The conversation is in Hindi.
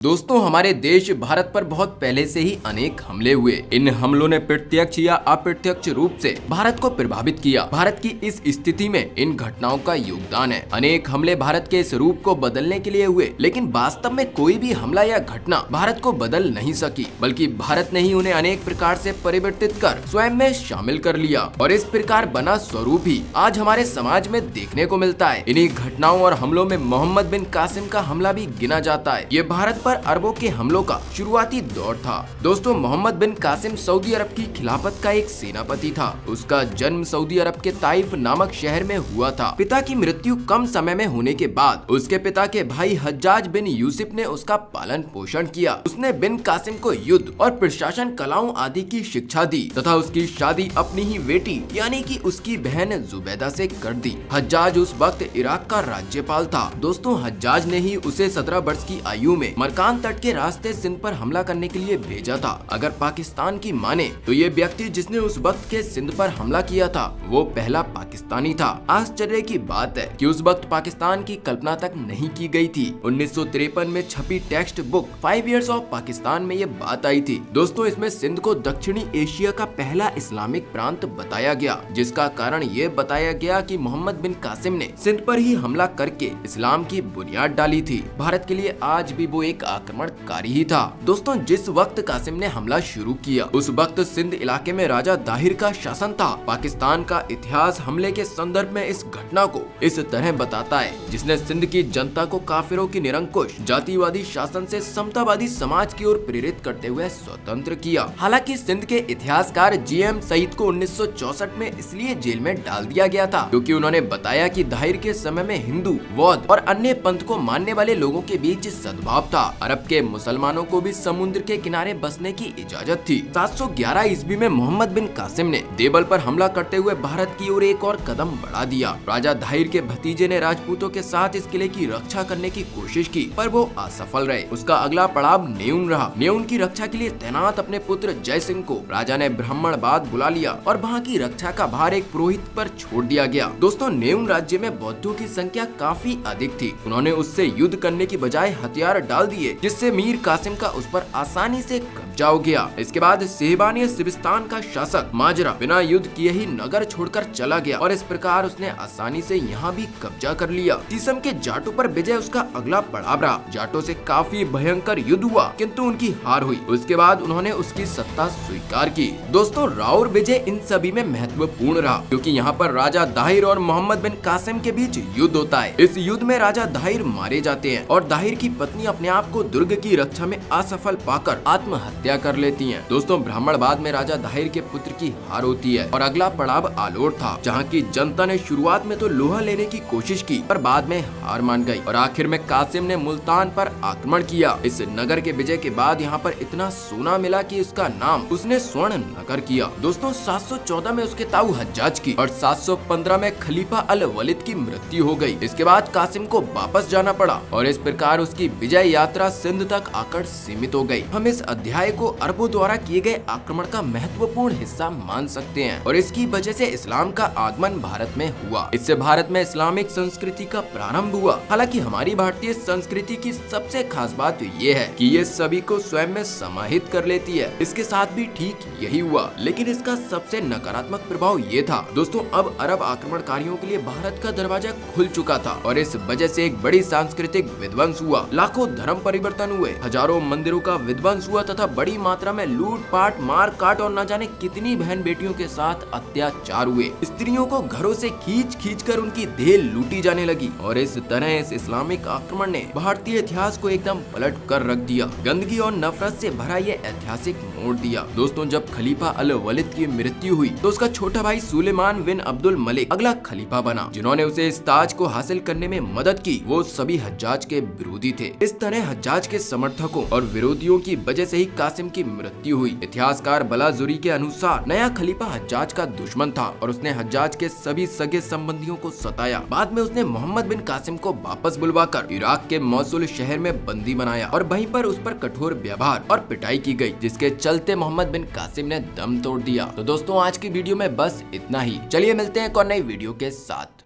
दोस्तों हमारे देश भारत पर बहुत पहले से ही अनेक हमले हुए। इन हमलों ने प्रत्यक्ष या अप्रत्यक्ष रूप से भारत को प्रभावित किया। भारत की इस स्थिति में इन घटनाओं का योगदान है। अनेक हमले भारत के इस रूप को बदलने के लिए हुए, लेकिन वास्तव में कोई भी हमला या घटना भारत को बदल नहीं सकी, बल्कि भारत ने ही उन्हें अनेक प्रकार से परिवर्तित कर स्वयं में शामिल कर लिया और इस प्रकार बना स्वरूप ही आज हमारे समाज में देखने को मिलता है। इन्हीं घटनाओं और हमलों में मोहम्मद बिन कासिम का हमला भी गिना जाता है। ये भारत पर अरबों के हमलों का शुरुआती दौर था। दोस्तों मोहम्मद बिन कासिम सऊदी अरब की खिलाफत का एक सेनापति था। उसका जन्म सऊदी अरब के ताइफ नामक शहर में हुआ था। पिता की मृत्यु कम समय में होने के बाद उसके पिता के भाई हज्जाज बिन यूसुफ ने उसका पालन पोषण किया। उसने बिन कासिम को युद्ध और प्रशासन कलाओं आदि की शिक्षा दी तथा उसकी शादी अपनी ही बेटी यानी कि उसकी बहन जुबैदा से कर दी। हज्जाज उस वक्त इराक का राज्यपाल था। दोस्तों हज्जाज ने ही उसे 17 वर्ष की आयु में मरकान तट के रास्ते सिंध पर हमला करने के लिए भेजा था। अगर पाकिस्तान की माने तो ये व्यक्ति जिसने उस वक्त के सिंध पर हमला किया था वो पहला पाकिस्तानी था। आश्चर्य की बात है कि उस वक्त पाकिस्तान की कल्पना तक नहीं की गई थी। 1953 में छपी text book 5 years of Pakistan में ये बात आई थी। दोस्तों इसमें सिंध को दक्षिणी एशिया का पहला इस्लामिक प्रांत बताया गया, जिसका कारण ये बताया गया कि मोहम्मद बिन कासिम ने सिंध पर ही हमला करके इस्लाम की बुनियाद डाली थी। भारत के लिए आज भी वो एक आक्रमणकारी ही था। दोस्तों जिस वक्त कासिम ने हमला शुरू किया उस वक्त सिंध इलाके में राजा दाहिर का शासन था। पाकिस्तान का इतिहास हमले के संदर्भ में इस घटना को इस तरह बताता है, जिसने सिंध की जनता को काफिरों की निरंकुश जातिवादी शासन से समतावादी समाज की ओर प्रेरित करते हुए स्वतंत्र किया। हालांकि सिंध के इतिहासकार GM सईद को 1964 में इसलिए जेल में डाल दिया गया था क्योंकि उन्होंने बताया कि दाहिर के समय में हिंदू, बौद्ध और अन्य पंथ को मानने वाले लोगों के बीच सद्भाव था। अरब के मुसलमानों को भी समुद्र के किनारे बसने की इजाजत थी। 711 ईस्वी में मोहम्मद बिन कासिम ने देवल पर हमला करते हुए भारत की ओर एक और कदम बढ़ा दिया। राजा दाहिर के भतीजे ने राजपूतों के साथ इस किले की रक्षा करने की कोशिश की, पर वो असफल रहे। उसका अगला पड़ाव नेउन रहा। नेउन की रक्षा के लिए तैनात अपने पुत्र जय सिंह को राजा ने ब्राह्मणबाद बुला लिया और वहाँ की रक्षा का भार एक पुरोहित पर छोड़ दिया गया। दोस्तों नेउन राज्य में बौद्धों की संख्या काफी अधिक थी। उन्होंने उससे युद्ध करने की बजाय हथियार डाल दिए, जिससे मीर कासिम का उस पर आसानी से कब्जा हो गया। इसके बाद सेहबानी सिविस्तान का शासक माजरा बिना युद्ध किए ही नगर छोड़कर चला गया और इस प्रकार उसने आसानी से यहाँ भी कब्जा कर लिया। तीसम के जाटों पर विजय उसका अगला पड़ाव रहा। जाटों से काफी भयंकर युद्ध हुआ, किंतु उनकी हार हुई। उसके बाद उन्होंने उसकी सत्ता स्वीकार की। दोस्तों राउर विजय इन सभी में महत्वपूर्ण रहा, क्योंकि यहाँ पर राजा दाहिर और मोहम्मद बिन कासिम के बीच युद्ध होता है। इस युद्ध में राजा दाहिर मारे जाते हैं और दाहिर की पत्नी अपने आप को दुर्ग की रक्षा में असफल पाकर आत्महत्या कर लेती हैं। दोस्तों ब्राह्मणबाद में राजा दाहिर के पुत्र की हार होती है और अगला पड़ाव आलोट था, जहाँ की जनता ने शुरुआत में तो लोहा लेने की कोशिश की पर बाद में हार मान गई और आखिर में कासिम ने मुल्तान पर आक्रमण किया। इस नगर के विजय के बाद यहाँ पर इतना सोना मिला कि उसका नाम उसने स्वर्ण नगर किया। दोस्तों 714 में उसके ताऊ हज्जाज की और 715 में खलीफा अल वलिद की मृत्यु हो गई। इसके बाद कासिम को वापस जाना पड़ा और इस प्रकार उसकी विजय यात्रा सिंध तक आकर सीमित हो गई। हम इस अध्याय को अरबों द्वारा किए गए आक्रमण का महत्वपूर्ण हिस्सा मान सकते हैं और इसकी वजह से इस्लाम का आगमन भारत में हुआ। इससे भारत में इस्लामिक संस्कृति का प्रारंभ हुआ। हालांकि हमारी भारतीय संस्कृति की सबसे खास बात ये है कि ये सभी को स्वयं में समाहित कर लेती है। इसके साथ भी ठीक यही हुआ, लेकिन इसका सबसे नकारात्मक प्रभाव ये था। दोस्तों अब अरब आक्रमणकारियों के लिए भारत का दरवाजा खुल चुका था और इस वजह से एक बड़ी सांस्कृतिक विध्वंस हुआ। लाखों धर्म परिवर्तन हुए, हजारों मंदिरों का विध्वंस हुआ तथा बड़ी मात्रा में लूटपाट, मार काट और न जाने कितनी बहन बेटियों के साथ अत्याचार हुए। स्त्रियों को घरों से खींच कर उनकी देह लूटी जाने लगी और इस तरह इस इस्लामिक आक्रमण ने भारतीय इतिहास को एकदम पलट कर रख दिया। गंदगी और नफरत से भरा ये ऐतिहासिक मोड़ दिया। दोस्तों जब खलीफा अल वलिद की मृत्यु हुई तो उसका छोटा भाई सुलेमान बिन अब्दुल मलिक अगला खलीफा बना। जिन्होंने उसे इस ताज को हासिल करने में मदद की वो सभी हज्जाज के विरोधी थे। इस तरह हज्जाज के समर्थकों और विरोधियों की वजह से ही कासिम की मृत्यु हुई। इतिहासकार बलाजुरी के अनुसार नया खलीफा हज्जाज का दुश्मन था और उसने हज्जाज के सभी सगे संबंधियों को सताया। बाद में उसने मोहम्मद बिन कासिम को वापस बुलवाकर इराक के मौसूल शहर में बंदी बनाया और वहीं पर उस पर कठोर व्यवहार और पिटाई की गई, जिसके चलते मोहम्मद बिन कासिम ने दम तोड़ दिया। तो दोस्तों आज की वीडियो में बस इतना ही। चलिए मिलते हैं एक और नई वीडियो के साथ।